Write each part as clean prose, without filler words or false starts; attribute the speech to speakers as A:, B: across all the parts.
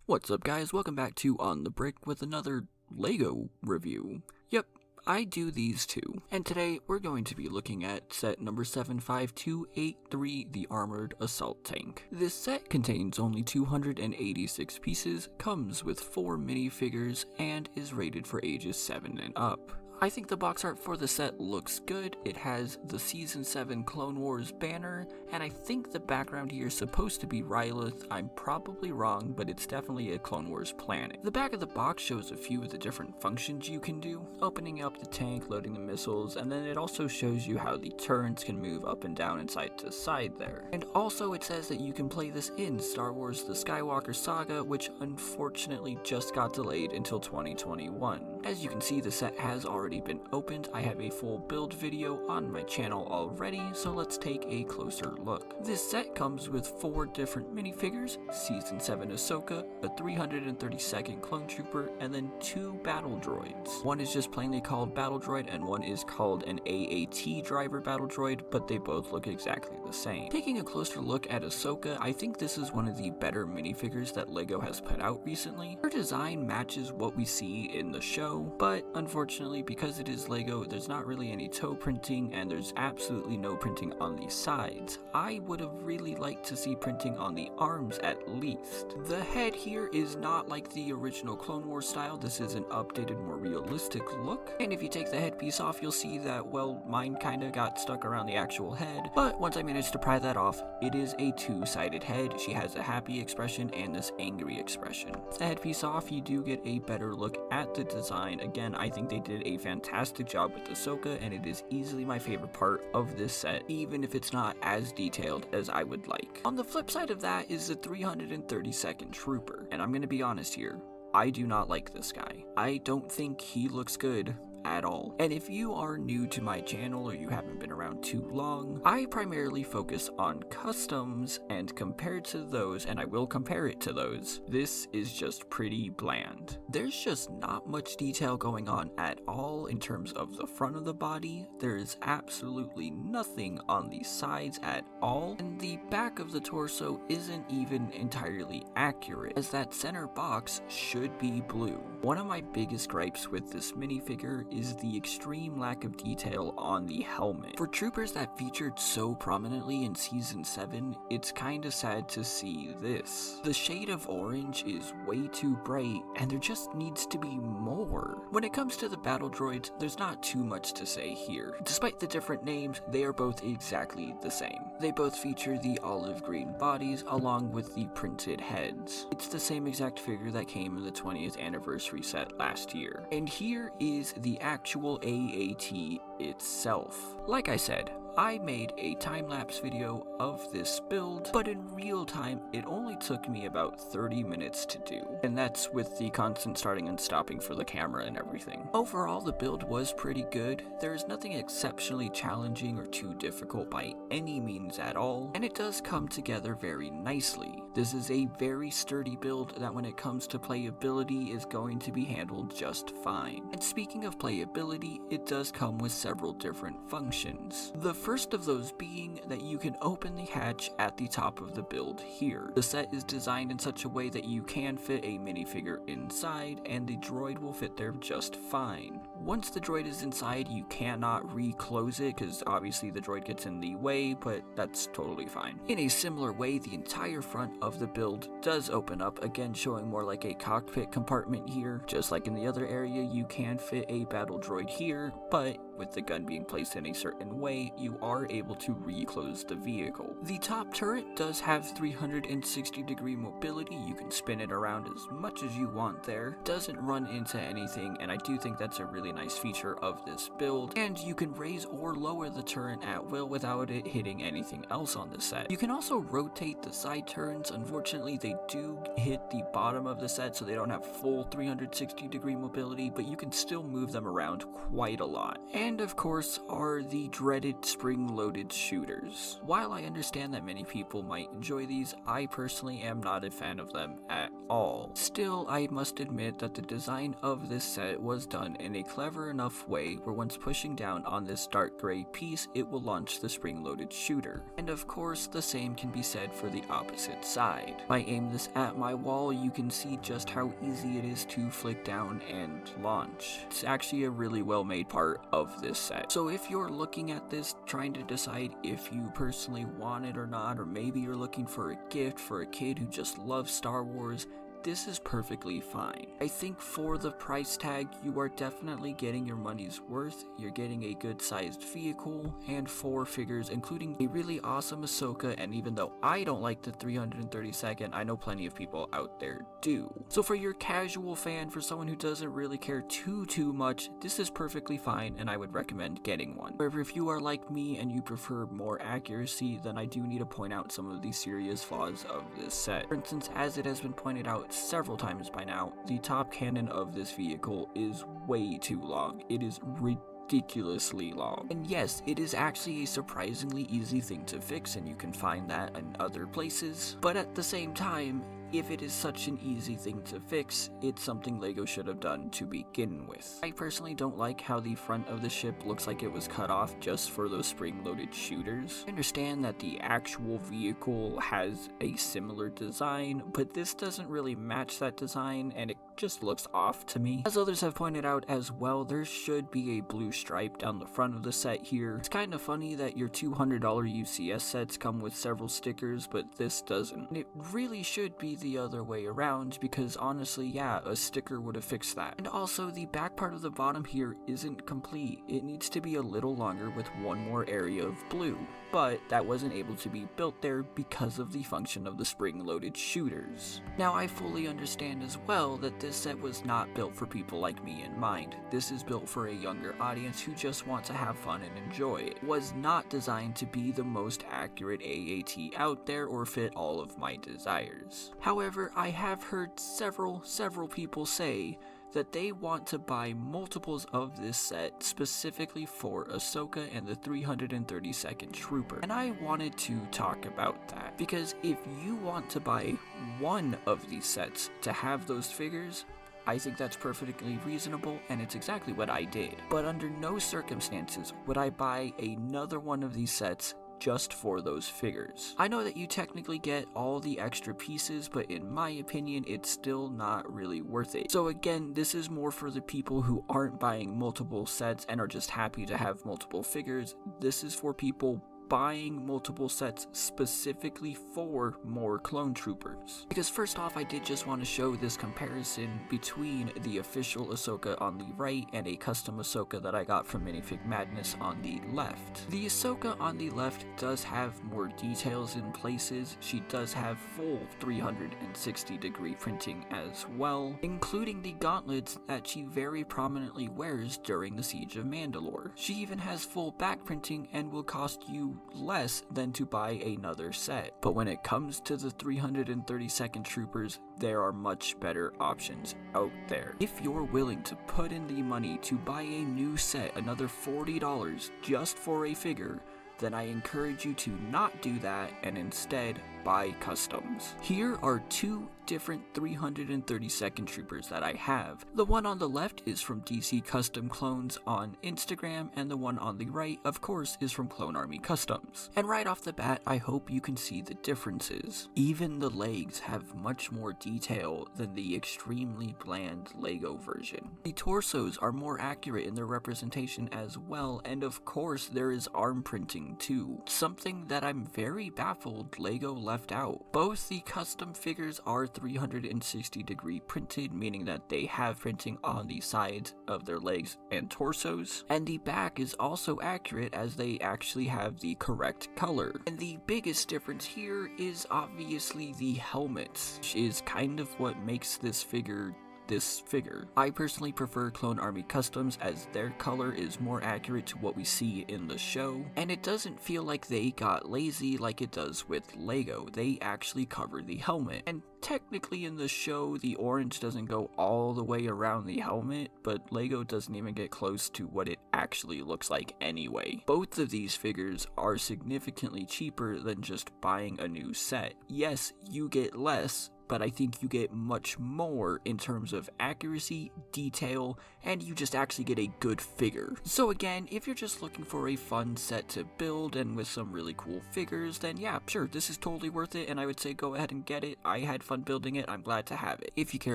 A: What's up guys, welcome back to On the Brick with another LEGO review. Yep, I do these too. And today we're going to be looking at set number 75283, the Armored Assault Tank. This set contains only 286 pieces, comes with 4 minifigures, and is rated for ages 7 and up. I think the box art for the set looks good. It has the Season 7 Clone Wars banner, and I think the background here is supposed to be Rylith. I'm probably wrong, but it's definitely a Clone Wars planet. The back of the box shows a few of the different functions you can do, opening up the tank, loading the missiles, and then it also shows you how the turrets can move up and down and side to side there. And also it says that you can play this in Star Wars The Skywalker Saga, which unfortunately just got delayed until 2021. As you can see, the set has already been opened. I have a full build video on my channel already, so let's take a closer look. This set comes with 4 different minifigures, Season 7 Ahsoka, a 332nd Clone Trooper, and then 2 battle droids. One is just plainly called Battle Droid, and one is called an AAT driver battle droid, but they both look exactly the same. Taking a closer look at Ahsoka, I think this is one of the better minifigures that LEGO has put out recently. Her design matches what we see in the show, but unfortunately, because it is LEGO, there's not really any toe printing, and there's absolutely no printing on the sides. I would have really liked to see printing on the arms at least. The head here is not like the original Clone Wars style. This is an updated, more realistic look, and if you take the headpiece off, you'll see that, well, mine kinda got stuck around the actual head, but once I managed to pry that off, it is a 2-sided head. She has a happy expression and this angry expression. With the headpiece off, you do get a better look at the design. Again, I think they did a fantastic job with Ahsoka, and it is easily my favorite part of this set, even if it's not as detailed as I would like. On the flip side of that is the 332nd Trooper, and I'm gonna be honest here, I do not like this guy. I don't think he looks good at all. And if you are new to my channel or you haven't been around too long, I primarily focus on customs, and compared to those, and I will compare it to those, this is just pretty bland. There's just not much detail going on at all in terms of the front of the body. There's absolutely nothing on the sides at all, and the back of the torso isn't even entirely accurate, as that center box should be blue. One of my biggest gripes with this minifigure is the extreme lack of detail on the helmet. For troopers that featured so prominently in Season 7, it's kinda sad to see this. The shade of orange is way too bright, and there just needs to be more. When it comes to the battle droids, there's not too much to say here. Despite the different names, they are both exactly the same. They both feature the olive green bodies along with the printed heads. It's the same exact figure that came in the 20th anniversary set last year. And here is the actual AAT itself. Like I said, I made a time-lapse video of this build, but in real time, it only took me about 30 minutes to do, and that's with the constant starting and stopping for the camera and everything. Overall, the build was pretty good. There is nothing exceptionally challenging or too difficult by any means at all, and it does come together very nicely. This is a very sturdy build that when it comes to playability is going to be handled just fine. And speaking of playability, it does come with several different functions. The first of those being that you can open the hatch at the top of the build here. The set is designed in such a way that you can fit a minifigure inside, and the droid will fit there just fine. Once the droid is inside, you cannot re-close it, because obviously the droid gets in the way, but that's totally fine. In a similar way, the entire front of the build does open up, again showing more like a cockpit compartment here. Just like in the other area, you can fit a battle droid here, but with the gun being placed in a certain way, you are able to re-close the vehicle. The top turret does have 360-degree mobility. You can spin it around as much as you want there. Doesn't run into anything, and I do think that's a really nice feature of this build. And you can raise or lower the turret at will without it hitting anything else on the set. You can also rotate the side turrets. Unfortunately, they do hit the bottom of the set, so they don't have full 360-degree mobility, but you can still move them around quite a lot. and of course are the dreaded spring-loaded shooters. While I understand that many people might enjoy these, I personally am not a fan of them at all. Still, I must admit that the design of this set was done in a clever enough way where once pushing down on this dark gray piece, it will launch the spring-loaded shooter. And of course, the same can be said for the opposite side. If I aim this at my wall, you can see just how easy it is to flick down and launch. It's actually a really well made part of this set. So if you're looking at this trying to decide if you personally want it or not, or maybe you're looking for a gift for a kid who just loves Star Wars, this is perfectly fine. I think for the price tag, you are definitely getting your money's worth. You're getting a good sized vehicle and 4 figures, including a really awesome Ahsoka, and even though I don't like the 332nd, I know plenty of people out there do. So for your casual fan, for someone who doesn't really care too much, this is perfectly fine and I would recommend getting one. However, if you are like me and you prefer more accuracy, then I do need to point out some of the serious flaws of this set. For instance, as it has been pointed out several times by now, the top cannon of this vehicle is way too long. It is ridiculously long. And yes, it is actually a surprisingly easy thing to fix, and you can find that in other places. But at the same time, if it is such an easy thing to fix, it's something LEGO should have done to begin with. I personally don't like how the front of the ship looks like it was cut off just for those spring-loaded shooters. I understand that the actual vehicle has a similar design, but this doesn't really match that design and it just looks off to me. As others have pointed out as well, there should be a blue stripe down the front of the set here. It's kind of funny that your $200 UCS sets come with several stickers, but this doesn't. And it really should be the other way around, because honestly, yeah, a sticker would have fixed that. And also, the back part of the bottom here isn't complete. It needs to be a little longer with one more area of blue, but that wasn't able to be built there because of the function of the spring-loaded shooters. Now, I fully understand as well that this set was not built for people like me in mind. This is built for a younger audience who just want to have fun and enjoy it. It was not designed to be the most accurate AAT out there or fit all of my desires. However, I have heard several people say that they want to buy multiples of this set specifically for Ahsoka and the 332nd Trooper. And I wanted to talk about that, because if you want to buy one of these sets to have those figures, I think that's perfectly reasonable, and it's exactly what I did. But under no circumstances would I buy another one of these sets just for those figures. I know that you technically get all the extra pieces, but in my opinion, it's still not really worth it. So again, this is more for the people who aren't buying multiple sets and are just happy to have multiple figures. This is for people buying multiple sets specifically for more clone troopers. Because first off, I did just want to show this comparison between the official Ahsoka on the right and a custom Ahsoka that I got from Minifig Madness on the left. The Ahsoka on the left does have more details in places. She does have full 360-degree printing as well, including the gauntlets that she very prominently wears during the Siege of Mandalore. She even has full back printing and will cost you less than to buy another set. But when it comes to the 332nd Troopers, there are much better options out there. If you're willing to put in the money to buy a new set, another $40 just for a figure, then I encourage you to not do that and instead buy customs. Here are 2 different 332nd Troopers that I have. The one on the left is from DC Custom Clones on Instagram, and the one on the right, of course, is from Clone Army Customs. And right off the bat, I hope you can see the differences. Even the legs have much more detail than the extremely bland LEGO version. The torsos are more accurate in their representation as well, and of course there is arm printing too, something that I'm very baffled LEGO left out. Both the custom figures are 360-degree printed, meaning that they have printing on the sides of their legs and torsos, and the back is also accurate as they actually have the correct color. And the biggest difference here is obviously the helmets, which is kind of what makes this figure this figure. I personally prefer Clone Army Customs as their color is more accurate to what we see in the show, and it doesn't feel like they got lazy like it does with Lego. They actually cover the helmet, and technically in the show the orange doesn't go all the way around the helmet, but Lego doesn't even get close to what it actually looks like anyway. Both of these figures are significantly cheaper than just buying a new set. Yes, you get less, but I think you get much more in terms of accuracy, detail, and you just actually get a good figure. So again, if you're just looking for a fun set to build and with some really cool figures, then yeah, sure, this is totally worth it, and I would say go ahead and get it. I had fun building it, I'm glad to have it. If you care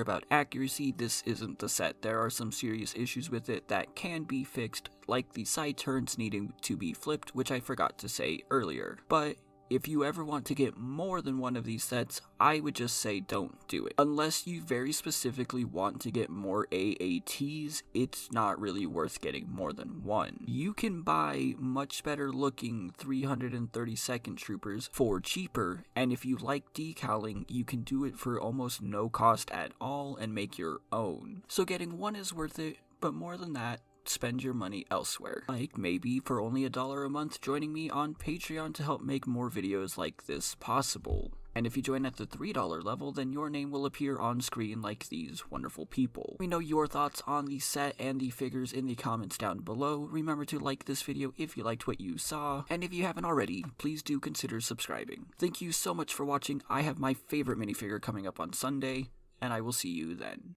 A: about accuracy, this isn't the set. There are some serious issues with it that can be fixed, like the side turns needing to be flipped, which I forgot to say earlier. But if you ever want to get more than one of these sets, I would just say don't do it. Unless you very specifically want to get more AATs, it's not really worth getting more than one. You can buy much better looking 332nd Troopers for cheaper, and if you like decaling, you can do it for almost no cost at all and make your own. So getting one is worth it, but more than that, spend your money elsewhere. Like maybe for only $1 a month joining me on Patreon to help make more videos like this possible. And if you join at the $3 level, then your name will appear on screen like these wonderful people. Let me know your thoughts on the set and the figures in the comments down below. Remember to like this video if you liked what you saw, and if you haven't already, please do consider subscribing. Thank you so much for watching. I have my favorite minifigure coming up on Sunday, and I will see you then.